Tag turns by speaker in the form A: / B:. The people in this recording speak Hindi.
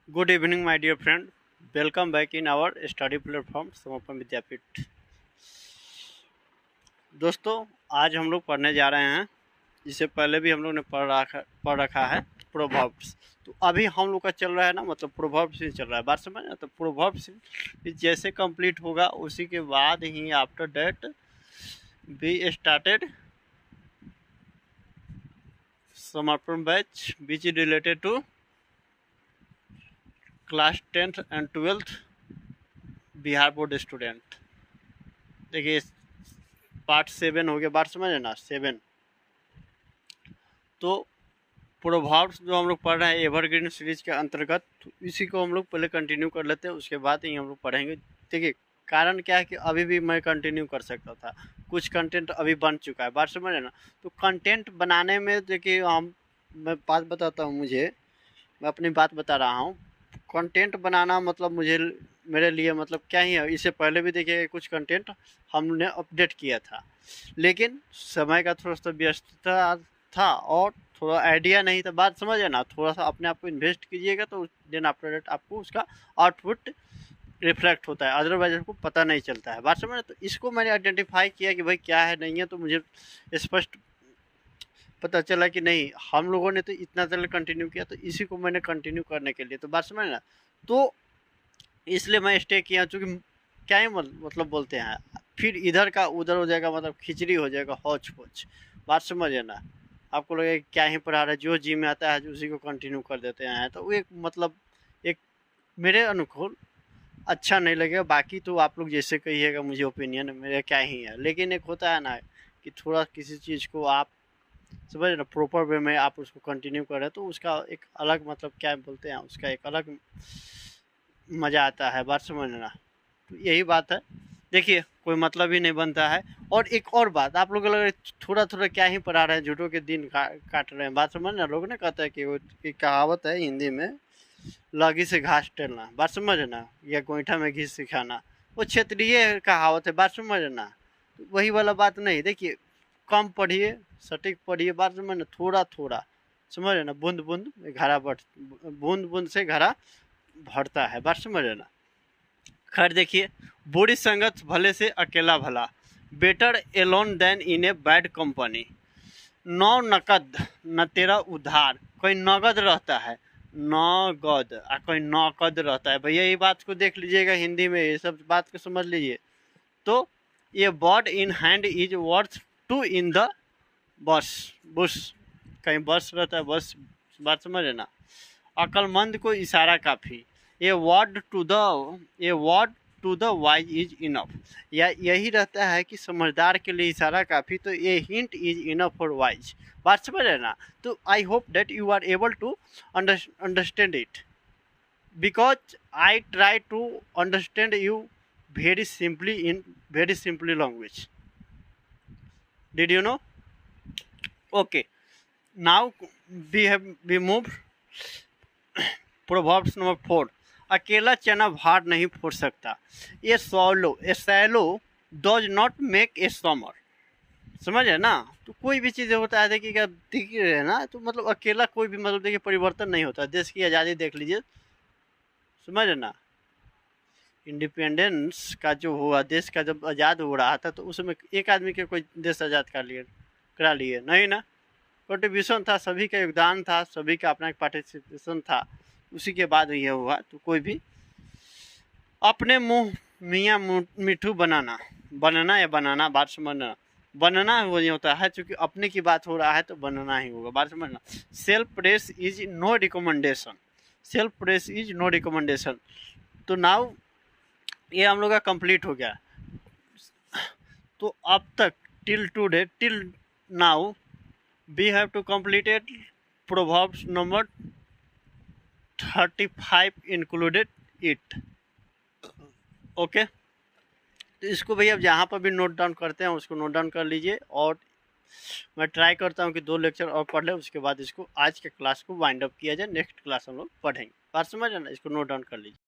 A: Good evening, my dear friend. Welcome back in our study platform समापन विद्यापीठ। दोस्तों, आज हम लोग पढ़ने जा रहे हैं, इससे पहले भी हम लोग ने पढ़ रखा है प्रोवर्ब्स। तो अभी हम लोग का चल रहा है ना, मतलब प्रोवर्ब्स ही चल रहा है, बात समझ ना। तो प्रोवर्ब्स जैसे कंप्लीट होगा उसी के बाद ही after that we started Samarpan batch which is related to class 10th and 12th Bihar board student. देखिए, पार्ट 7 हो गया, बात समझे ना, 7। तो प्रोवर्ब्स जो हम लोग पढ़ रहे हैं एवरग्रीन सीरीज के अंतर्गत, तो इसी को हम लोग पहले कंटिन्यू कर लेते हैं, उसके बाद ही हम लोग पढ़ेंगे। देखिए, कारण क्या है कि अभी भी मैं कंटिन्यू कर सकता था, कुछ कंटेंट अभी बन चुका है, बात समझे ना। तो कंटेंट बनाने में देखिए, मैं बात बताता हूँ, मैं अपनी बात बता रहा हूँ। कंटेंट बनाना मतलब मेरे लिए मतलब क्या ही है। इससे पहले भी देखिए कुछ कंटेंट हमने अपडेट किया था, लेकिन समय का थोड़ा सा व्यस्तता था और थोड़ा आइडिया नहीं था, बात समझे ना। थोड़ा सा अपने आप को इन्वेस्ट कीजिएगा तो देन आफ्टर दैट आपको उसका आउटपुट रिफ्लेक्ट होता है, अदरवाइज आपको पता नहीं चलता है, बात समझे। तो इसको मैंने आइडेंटिफाई किया कि भाई क्या है नहीं है, तो मुझे स्पष्ट पता चला कि नहीं, हम लोगों ने तो इतना देर कंटिन्यू किया, तो इसी को मैंने कंटिन्यू करने के लिए, तो बात समझ ना। तो इसलिए मैं स्टे किया, चूँकि क्या ही मतलब बोलते हैं, फिर इधर का उधर हो जाएगा, मतलब खिचड़ी हो जाएगा, हौच पौच, बात समझे ना। आपको लगेगा क्या ही पढ़ा रहा है, जो जी में आता है उसी को कंटिन्यू कर देते हैं, तो वो एक मतलब एक मेरे अनुकूल अच्छा नहीं लगेगा। बाकी तो आप लोग जैसे कहिएगा, मुझे ओपिनियन मेरा क्या ही है, लेकिन एक होता है ना कि थोड़ा किसी चीज़ को आप समझ ना प्रॉपर वे में आप उसको कंटिन्यू करें, तो उसका एक अलग मतलब क्या बोलते हैं, उसका एक अलग मज़ा आता है, बात समझना। तो यही बात है। देखिए, कोई मतलब ही नहीं बनता है। और एक और बात, आप लोग लग थोड़ा थोड़ा क्या ही पढ़ा रहे हैं, झूठों के दिन काट रहे हैं, बात समझना। लोग ने कहता है कि वो एक कहावत है हिंदी में, लगी से घास टेलना, बात समझना, या गोईठा में घी सिखाना, वो क्षेत्रीय कहावत है, बात समझना। तो वही वाला बात नहीं। देखिए, कम पढ़िए, सटीक पढ़िए, बात समझना, थोड़ा थोड़ा समझ ना, बूंद बूंद घड़ा बूंद बूंद से घड़ा भरता है, बात समझ ना। खैर देखिए, बुरी संगत भले से अकेला भला, better alone than in a bad company. नौ नकद न तेरा उधार, कोई नगद रहता है, नगद, और कोई नकद रहता है। भैया ये बात को देख लीजिएगा, हिंदी में ये सब बात को समझ लीजिए। तो ये bird in hand is worth two in the बस बुश, कहीं बस रहता है, बस, बात समझ ना। अक्लमंद को इशारा काफ़ी, a word to the wise is enough, या यही रहता है कि समझदार के लिए इशारा काफ़ी, तो a hint is enough for wise, बात समझ रहे ना। तो I hope that you are able to understand it, because I try to understand you very simply in very simply language. Did you know? Okay, now we move proverbs number 4। अकेला चना भार नहीं फोड़ सकता, a swallow does not make a summer, समझ है ना। तो कोई भी चीज़ होता है, देखिए दिख रहे ना, तो मतलब अकेला कोई भी मतलब देखिए परिवर्तन नहीं होता। देश की आज़ादी देख लीजिए, समझ है ना। इंडिपेंडेंस का जो हुआ, देश का जब आज़ाद हो रहा था, तो उसमें एक आदमी के कोई देश आज़ाद करा लिए नहीं ना। कंट्रीब्यूशन था, सभी का योगदान था, सभी का अपना एक पार्टिसिपेशन था, उसी के बाद ये हुआ। तो कोई भी अपने मुँह मियाँ मिठू बनना या बनाना, बात समझना। बनना वो नहीं होता है, क्योंकि अपने की बात हो रहा है तो बनना ही होगा, बात समझना। Self praise is no recommendation, self praise is no recommendation. तो नाउ ये हम लोग का कंप्लीट हो गया। तो अब तक till now we have to completed proverbs number 35 included it. Okay, तो इसको भैया अब जहाँ पर भी नोट डाउन करते हैं उसको नोट डाउन कर लीजिए, और मैं ट्राई करता हूँ कि 2 लेक्चर और पढ़ ले, उसके बाद इसको आज के क्लास को वाइंड अप किया जाए, नेक्स्ट क्लास हम लोग पढ़ेंगे, बात समझ ना। इसको नोट डाउन कर लीजिए।